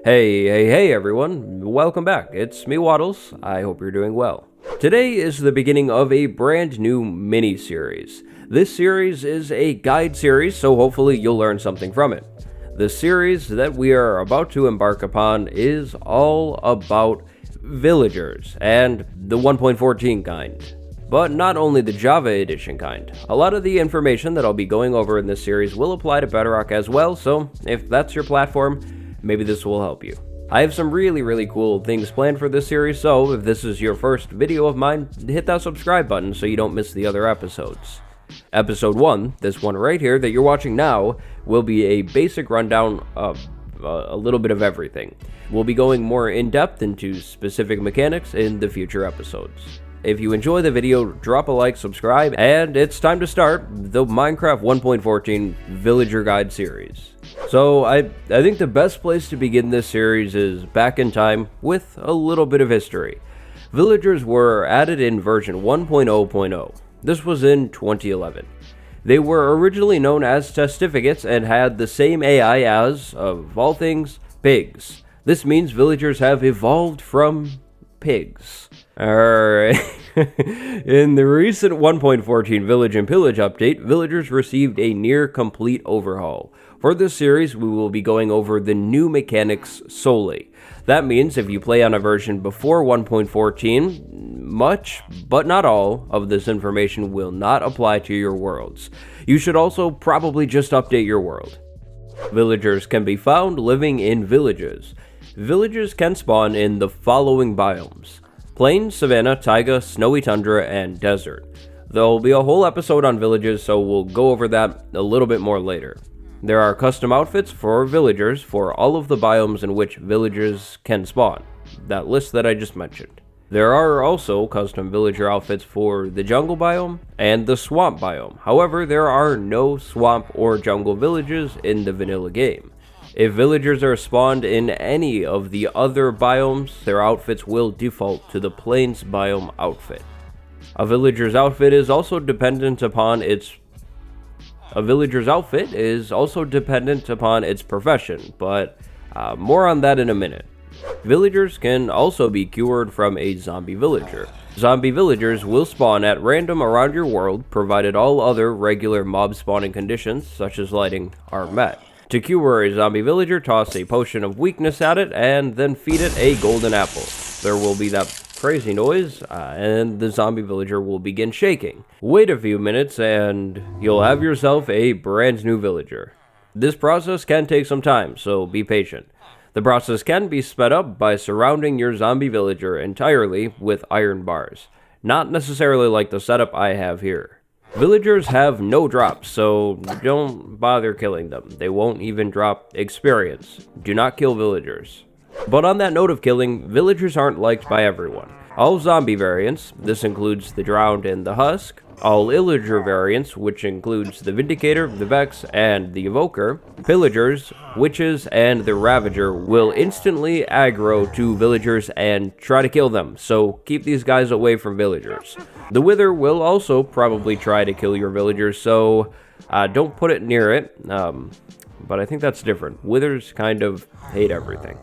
Hey everyone, welcome back. It's me Waddles, I hope you're doing well. Today is the beginning of a brand new mini-series. This series is a guide series, so hopefully you'll learn something from it. The series that we are about to embark upon is all about villagers, and the 1.14 kind. But not only the Java edition kind. A lot of the information that I'll be going over in this series will apply to Bedrock as well, so if that's your platform, maybe this will help you. I have some really cool things planned for this series, so if this is your first video of mine, hit that subscribe button so you don't miss the other episodes. Episode 1, this one right here that you're watching now, will be a basic rundown of a little bit of everything. We'll be going more in depth into specific mechanics in the future episodes. If you enjoy the video, drop a like, subscribe, and it's time to start the Minecraft 1.14 Villager Guide series. So I think the best place to begin this series is back in time with a little bit of history. Villagers were added in version 1.0.0. This was in 2011. They were originally known as testificates and had the same AI as, of all things, pigs. This means villagers have evolved from pigs. Alright. In the recent 1.14 Village and Pillage update, villagers received a near complete overhaul. For this series, we will be going over the new mechanics solely. That means if you play on a version before 1.14, much, but not all, of this information will not apply to your worlds. You should also probably just update your world. Villagers can be found living in villages. Villages can spawn in the following biomes: plain, savanna, taiga, snowy tundra, and desert. There'll be a whole episode on villages, so we'll go over that a little bit more later. There are custom outfits for villagers for all of the biomes in which villagers can spawn, that list that I just mentioned. There are also custom villager outfits for the jungle biome and the swamp biome. However, there are no swamp or jungle villages in the vanilla game. If villagers are spawned in any of the other biomes, their outfits will default to the plains biome outfit. A villager's outfit is also dependent upon its profession, but more on that in a minute. Villagers can also be cured from a zombie villager. Zombie villagers will spawn at random around your world, provided all other regular mob spawning conditions, such as lighting, are met. To cure a zombie villager, toss a potion of weakness at it, and then feed it a golden apple. There will be that crazy noise, and the zombie villager will begin shaking. Wait a few minutes, and you'll have yourself a brand new villager. This process can take some time, so be patient. The process can be sped up by surrounding your zombie villager entirely with iron bars. Not necessarily like the setup I have here. Villagers have no drops, so don't bother killing them. They won't even drop experience. Do not kill villagers. But on that note of killing, villagers aren't liked by everyone. All zombie variants, this includes the Drowned and the Husk, all Illager variants, which includes the Vindicator, the Vex, and the Evoker, Pillagers, Witches, and the Ravager will instantly aggro to villagers and try to kill them, so keep these guys away from villagers. The Wither will also probably try to kill your villagers, so don't put it near it, but I think that's different. Withers kind of hate everything.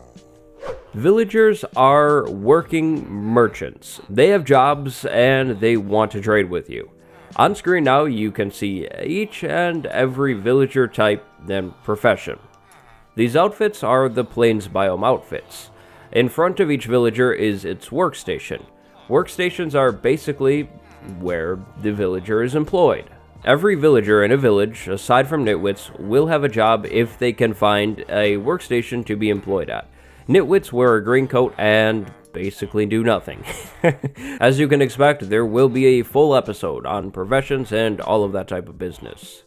Villagers are working merchants. They have jobs and they want to trade with you. On screen now you can see each and every villager type and profession. These outfits are the plains biome outfits. In front of each villager is its workstation. Workstations are basically where the villager is employed. Every villager in a village, aside from nitwits, will have a job if they can find a workstation to be employed at. Nitwits wear a green coat and basically do nothing. As you can expect, there will be a full episode on professions and all of that type of business.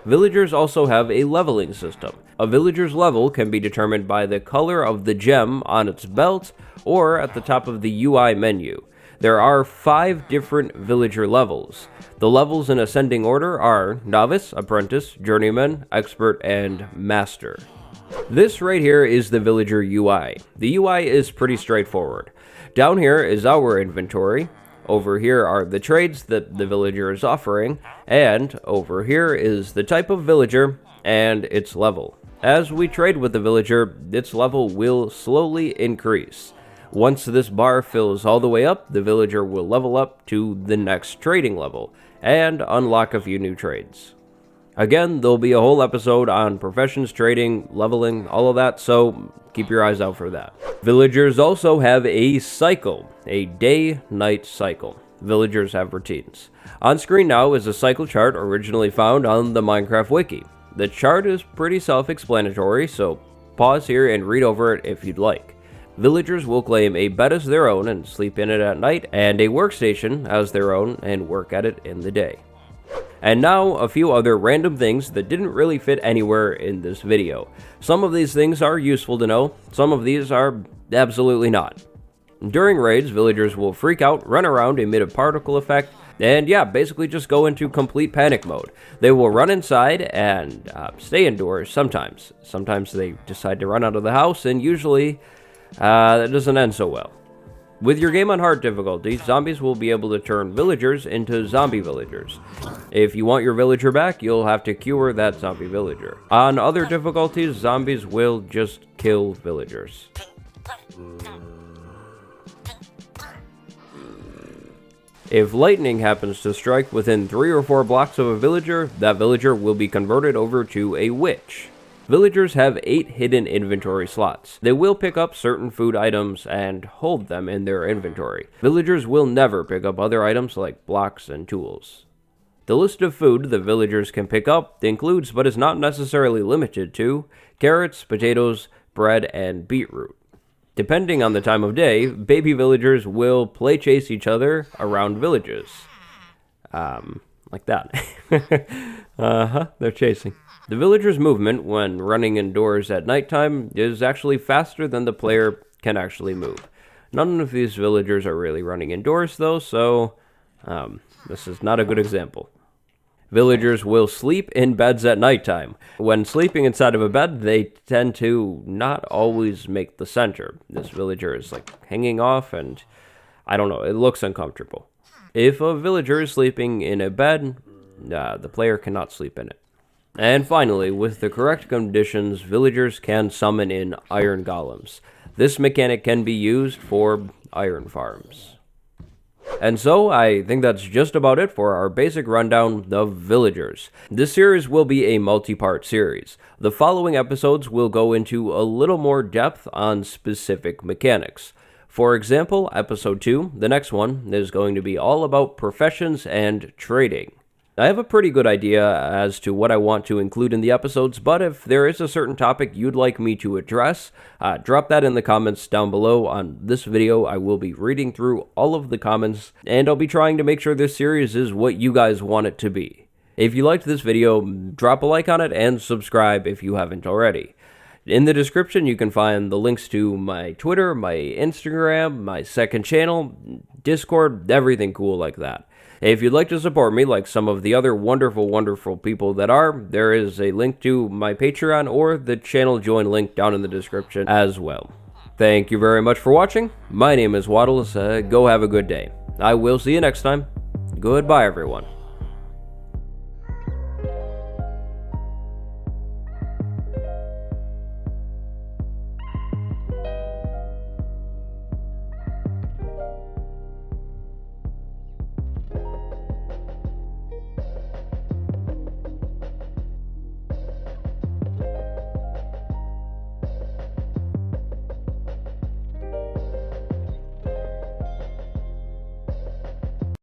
Villagers also have a leveling system. A villager's level can be determined by the color of the gem on its belt or at the top of the UI menu. There are 5 different villager levels. The levels in ascending order are Novice, Apprentice, Journeyman, Expert, and Master. This right here is the villager UI. The UI is pretty straightforward. Down here is our inventory. Over here are the trades that the villager is offering. And over here is the type of villager and its level. As we trade with the villager, its level will slowly increase. Once this bar fills all the way up, the villager will level up to the next trading level and unlock a few new trades. Again, there'll be a whole episode on professions, trading, leveling, all of that, so keep your eyes out for that. Villagers also have a cycle, a day-night cycle. Villagers have routines. On screen now is a cycle chart originally found on the Minecraft wiki. The chart is pretty self-explanatory, so pause here and read over it if you'd like. Villagers will claim a bed as their own and sleep in it at night, and a workstation as their own and work at it in the day. And now, a few other random things that didn't really fit anywhere in this video. Some of these things are useful to know, some of these are absolutely not. During raids, villagers will freak out, run around, emit a particle effect, and yeah, basically just go into complete panic mode. They will run inside and stay indoors sometimes. Sometimes they decide to run out of the house, and usually that doesn't end so well. With your game on hard difficulty, zombies will be able to turn villagers into zombie villagers. If you want your villager back, you'll have to cure that zombie villager. On other difficulties, zombies will just kill villagers. If lightning happens to strike within 3 or 4 blocks of a villager, that villager will be converted over to a witch. Villagers have 8 hidden inventory slots. They will pick up certain food items and hold them in their inventory. Villagers will never pick up other items like blocks and tools. The list of food the villagers can pick up includes, but is not necessarily limited to, carrots, potatoes, bread, and beetroot. Depending on the time of day, baby villagers will play chase each other around villages. Like that. They're chasing. The villager's movement when running indoors at nighttime is actually faster than the player can actually move. None of these villagers are really running indoors though, so this is not a good example. Villagers will sleep in beds at nighttime. When sleeping inside of a bed, they tend to not always make the center. This villager is like hanging off and I don't know, it looks uncomfortable. If a villager is sleeping in a bed, the player cannot sleep in it. And finally, with the correct conditions, villagers can summon in iron golems. This mechanic can be used for iron farms. And so, I think that's just about it for our basic rundown of villagers. This series will be a multi-part series. The following episodes will go into a little more depth on specific mechanics. For example, episode 2, the next one, is going to be all about professions and trading. I have a pretty good idea as to what I want to include in the episodes, but if there is a certain topic you'd like me to address, drop that in the comments down below. On this video, I will be reading through all of the comments, and I'll be trying to make sure this series is what you guys want it to be. If you liked this video, drop a like on it and subscribe if you haven't already. In the description, you can find the links to my Twitter, my Instagram, my second channel, Discord, everything cool like that. If you'd like to support me like some of the other wonderful people that are, there is a link to my Patreon or the channel join link down in the description as well. Thank you very much for watching. My name is Waddles. Go have a good day. I will see you next time. Goodbye, everyone.